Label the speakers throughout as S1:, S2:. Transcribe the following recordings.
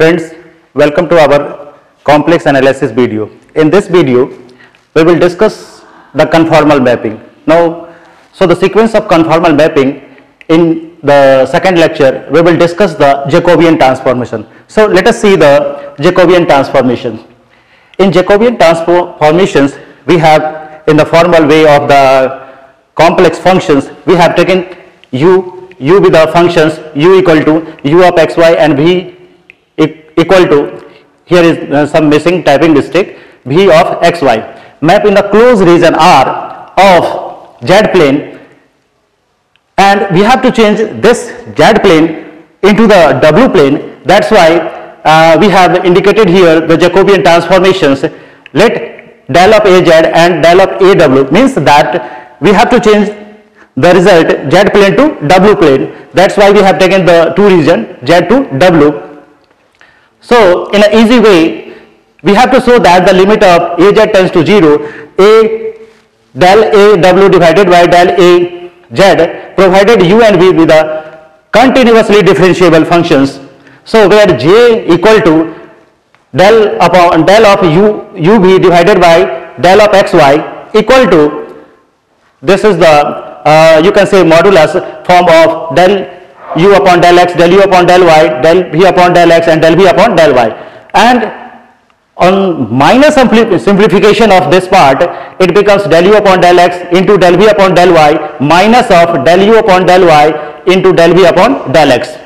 S1: Friends, welcome to our complex analysis video. In this video, we will discuss the conformal mapping. Now, so the sequence of conformal mapping, in the second lecture, we will discuss the Jacobian transformation. So let us see the Jacobian transformation. In Jacobian transformations, we have in the formal way of the complex functions, we have taken u with the functions u equal to u of xy and v equal to, here is some missing typing mistake, v of xy. Map in the closed region R of z plane, and we have to change this z plane into the w plane. That's why we have indicated here the Jacobian transformations. Let del of az and del of aw means that we have to change the result z plane to w plane. That's why we have taken the two region z to w. So in an easy way, we have to show that the limit of az tends to 0, a del a w divided by del a z, provided u and v be the continuously differentiable functions. So where j equal to del of u v divided by del of xy equal to, this is the you can say modulus form of del u upon del x, del u upon del y, del v upon del x and del v upon del y. And on minor simplification of this part, it becomes del u upon del x into del v upon del y minus of del u upon del y into del v upon del x.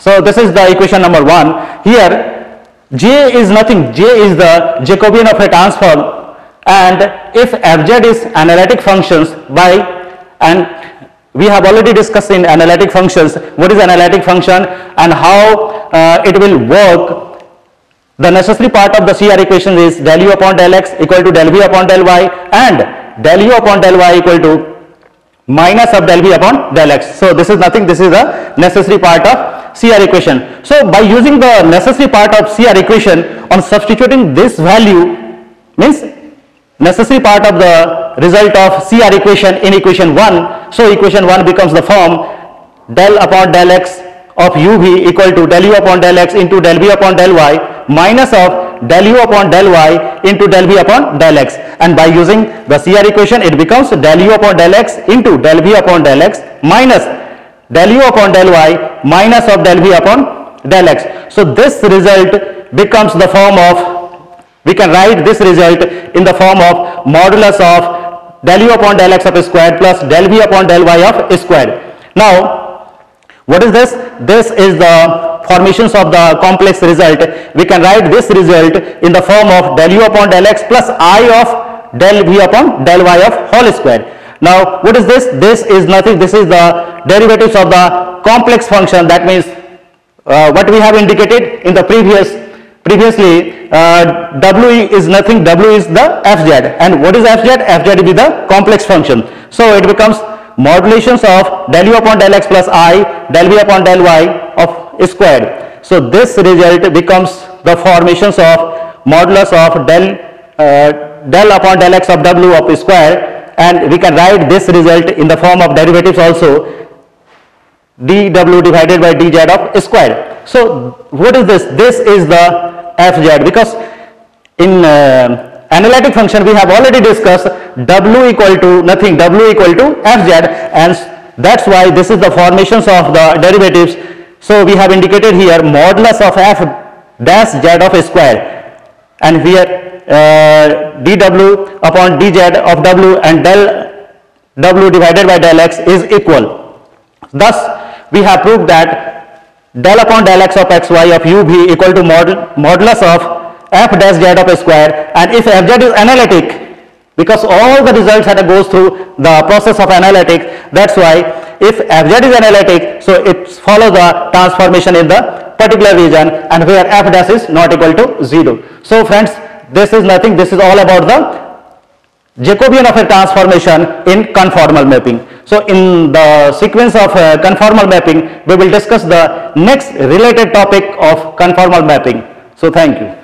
S1: So this is the equation number 1. Here j is nothing, j is the Jacobian of a transform, and if fz is analytic functions by, and we have already discussed in analytic functions what is analytic function and how it will work. The necessary part of the CR equation is del u upon del x equal to del v upon del y and del u upon del y equal to minus of del v upon del x. So this is nothing, this is the necessary part of CR equation. So by using the necessary part of CR equation, on substituting this value, means necessary part of the result of CR equation in equation 1, so equation 1 becomes the form del upon del x of uv equal to del u upon del x into del v upon del y minus of del u upon del y into del v upon del x, and by using the CR equation it becomes del u upon del x into del v upon del x minus del u upon del y minus of del v upon del x. So this result becomes the form of, we can write this result in the form of modulus of del u upon del x of squared plus del v upon del y of squared. Now what is this? This is the formations of the complex result. We can write this result in the form of del u upon del x plus I of del v upon del y of whole square. Now what is this? This is nothing, this is the derivatives of the complex function. That means what we have indicated in the previously, w is nothing, w is the fz, and what is fz? Fz will be the complex function. So it becomes modulations of del u upon del x plus I del v upon del y of squared. So this result becomes the formations of modulus of del upon del x of w of square, and we can write this result in the form of derivatives also, dw divided by dz of square. So what is this? This is the fz, because in analytic function we have already discussed w equal to nothing, w equal to fz, and that's why this is the formations of the derivatives. So we have indicated here modulus of f dash z of square, and here dw upon dz of w and del w divided by del x is equal. Thus we have proved that del upon del x of xy of uv equal to modulus of f dash z of square, and if fz is analytic, because all the results had to go through the process of analytic, that's why if fz is analytic, so it follows the transformation in the particular region and where f dash is not equal to 0. So friends, this is nothing, this is all about the Jacobian of a transformation in conformal mapping. So in the sequence of conformal mapping, we will discuss the next related topic of conformal mapping. So thank you.